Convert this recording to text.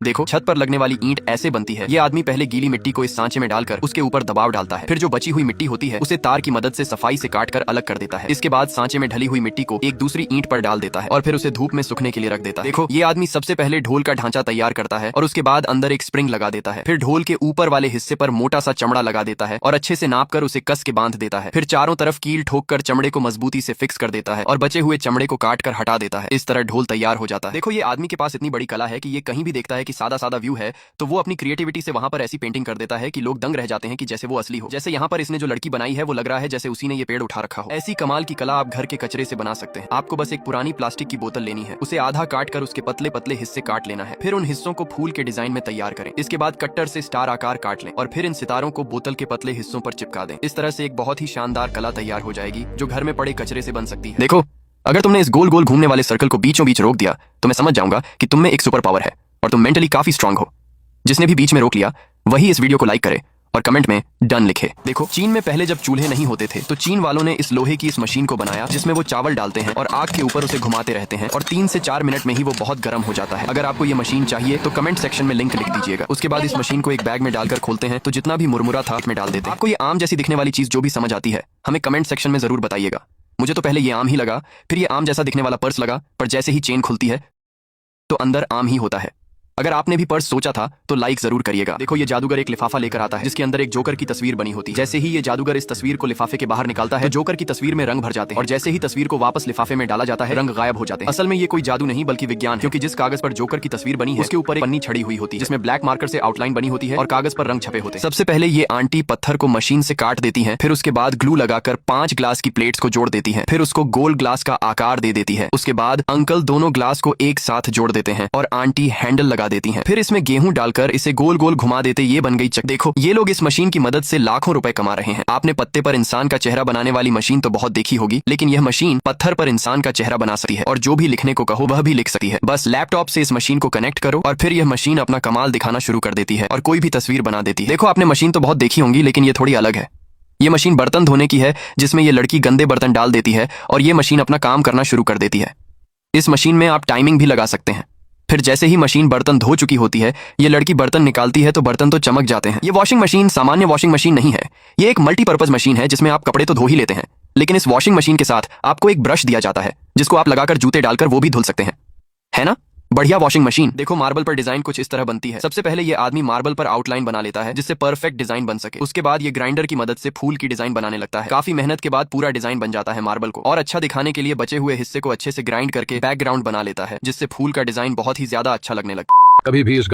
देखो, छत पर लगने वाली ईंट ऐसे बनती है। ये आदमी पहले गीली मिट्टी को इस सांचे में डालकर उसके ऊपर दबाव डालता है। फिर जो बची हुई मिट्टी होती है उसे तार की मदद से सफाई से काट कर अलग कर देता है। इसके बाद सांचे में ढली हुई मिट्टी को एक दूसरी ईंट पर डाल देता है और फिर उसे धूप में सूखने के लिए रख देता है। देखो, ये आदमी सबसे पहले ढोल का ढांचा तैयार करता है और उसके बाद अंदर एक स्प्रिंग लगा देता है। फिर ढोल के ऊपर वाले हिस्से पर मोटा सा चमड़ा लगा देता है और अच्छे से नाप कर उसे कस के बांध देता है। फिर चारों तरफ कील ठोक कर चमड़े को मजबूती से फिक्स कर देता है और बचे हुए चमड़े को काट कर हटा देता है। इस तरह ढोल तैयार हो जाता है। देखो, ये आदमी के पास इतनी बड़ी कला है कि ये कहीं भी देखता है कि सादा सादा व्यू है तो वो अपनी क्रिएटिविटी से वहां पर ऐसी पेंटिंग कर देता है कि लोग दंग रह जाते हैं कि जैसे वो असली हो। जैसे यहाँ पर इसने जो लड़की बनाई है वो लग रहा है जैसे उसी ने ये पेड़ उठा रखा हो। ऐसी कमाल की कला आप घर के कचरे से बना सकते हैं। आपको बस एक पुरानी प्लास्टिक की बोतल लेनी है, उसे आधा काट कर उसके पतले पतले हिस्से काट लेना है। फिर उन हिस्सों को फूल के डिजाइन में तैयार करें। इसके बाद कट्टर से स्टार आकार काट लें और फिर इन सितारों को बोतल के पतले हिस्सों पर चिपका दें। इस तरह से एक बहुत ही शानदार कला तैयार हो जाएगी जो घर में पड़े कचरे से बन सकती है। देखो, अगर तुमने इस गोल गोल घूमने वाले सर्कल को बीचों बीच रोक दिया तो मैं समझ जाऊंगा कि तुम में एक सुपर पावर है और तुम मेंटली काफी स्ट्रांग हो। जिसने भी बीच में रोक लिया वही इस वीडियो को लाइक करे और कमेंट में डन लिखे। देखो, चीन में पहले जब चूल्हे नहीं होते थे तो चीन वालों ने इस लोहे की इस मशीन को बनाया जिसमें वो चावल डालते हैं और आग के ऊपर उसे घुमाते रहते हैं और 3 से 4 मिनट में ही वो बहुत गर्म हो जाता है। अगर आपको ये मशीन चाहिए तो कमेंट सेक्शन में लिंक लिख दीजिएगा। उसके बाद इस मशीन को एक बैग में डालकर खोलते हैं तो जितना भी मुरमुरा था उसमें डाल देते हैं। आपको ये आम जैसी दिखने वाली चीज जो भी समझ आती है हमें कमेंट सेक्शन में जरूर बताइएगा। मुझे तो पहले ये आम ही लगा, फिर ये आम जैसा दिखने वाला पर्स लगा, पर जैसे ही चेन खुलती है तो अंदर आम ही होता है। अगर आपने भी पर्स सोचा था तो लाइक जरूर करिएगा। देखो, ये जादूगर एक लिफाफा लेकर आता है जिसके अंदर एक जोकर की तस्वीर बनी होती है। जैसे ही ये जादूगर इस तस्वीर को लिफाफे के बाहर निकालता है तो जोकर की तस्वीर में रंग भर जाते हैं और जैसे ही तस्वीर को वापस लिफाफे में डाला जाता है रंग गायब हो जाते हैं। असल में ये कोई जादू नहीं बल्कि विज्ञान है, क्योंकि जिस कागज पर जोकर की तस्वीर बनी है उसके ऊपर एक पन्नी छड़ी हुई होती है जिसमें ब्लैक मार्कर से आउटलाइन बनी होती है और कागज पर रंग छपे होते हैं। सबसे पहले ये आंटी पत्थर को मशीन से काट देती है, फिर उसके बाद ग्लू लगाकर 5 ग्लास की प्लेट्स को जोड़ देती है, फिर उसको गोल ग्लास का आकार दे देती है। उसके बाद अंकल दोनों ग्लास को एक साथ जोड़ देते हैं और आंटी हैंडल लगा देती है। फिर इसमें गेहूं डालकर इसे गोल गोल घुमा देते, ये बन गई चक। देखो, ये लोग इस मशीन की मदद से लाखों रुपए कमा रहे हैं। आपने पत्ते पर इंसान का चेहरा बनाने वाली मशीन तो बहुत देखी होगी, लेकिन यह मशीन पत्थर पर इंसान का चेहरा बना सकती है और जो भी लिखने को कहो वह भी लिख सकती है। बस लैपटॉप से इस मशीन को कनेक्ट करो और फिर यह मशीन अपना कमाल दिखाना शुरू कर देती है और कोई भी तस्वीर बना देती है। देखो, आपने मशीन तो बहुत देखी होंगी लेकिन ये थोड़ी अलग है। ये मशीन बर्तन धोने की है जिसमें ये लड़की गंदे बर्तन डाल देती है और ये मशीन अपना काम करना शुरू कर देती है। इस मशीन में आप टाइमिंग भी लगा सकते हैं। फिर जैसे ही मशीन बर्तन धो चुकी होती है ये लड़की बर्तन निकालती है तो बर्तन तो चमक जाते हैं। ये वॉशिंग मशीन सामान्य वॉशिंग मशीन नहीं है, ये एक मल्टीपर्पज मशीन है जिसमें आप कपड़े तो धो ही लेते हैं, लेकिन इस वॉशिंग मशीन के साथ आपको एक ब्रश दिया जाता है जिसको आप लगाकर जूते डालकर वो भी धुल सकते हैं। है ना बढ़िया वॉशिंग मशीन। देखो, मार्बल पर डिजाइन कुछ इस तरह बनती है। सबसे पहले ये आदमी मार्बल पर आउटलाइन बना लेता है जिससे परफेक्ट डिजाइन बन सके। उसके बाद ये ग्राइंडर की मदद से फूल की डिजाइन बनाने लगता है। काफी मेहनत के बाद पूरा डिजाइन बन जाता है। मार्बल को और अच्छा दिखाने के लिए बचे हुए हिस्से को अच्छे से ग्राइंड करके बैकग्राउंड बना लेता है जिससे फूल का डिजाइन बहुत ही ज्यादा अच्छा लगने लगता है। कभी भी इस